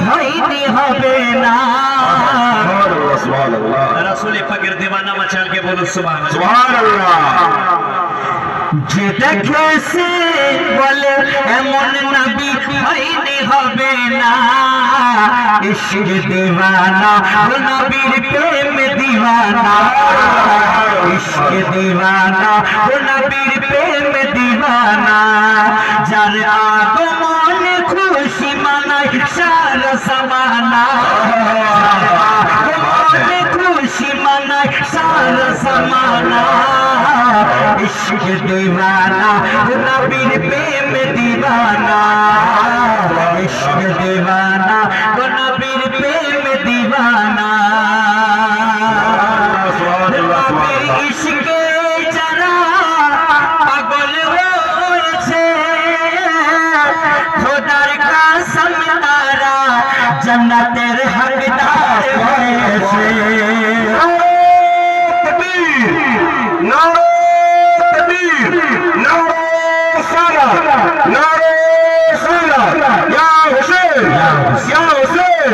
হইতে হবে না। সুবহানাল্লাহ। রাসূল পাকের দিওয়ানা মাচালকে বলো সুবহানাল্লাহ। সুবহানাল্লাহ। যে দেখেছে বলে এমন নবী হইতে হবে না। ইশক দিওয়ানা ও নবীর প্রেম দিওয়ানা। ইশক দিওয়ানা ও নবীর প্রেম দিওয়ানা। যার আগমন খুশি মানায় সারা জমানা। খুশি মানায় সারা জমানা। इश्क दीवाना नबीर प्रेम दीवाना। इश्क दीवाना नबीर प्रेम दीवाना। नबीर इश्के जारा पागल होयेछे। खुदार कसम तारा जन्नतेर हकदार होयेछे। Ya Hussein, Ya Hussein,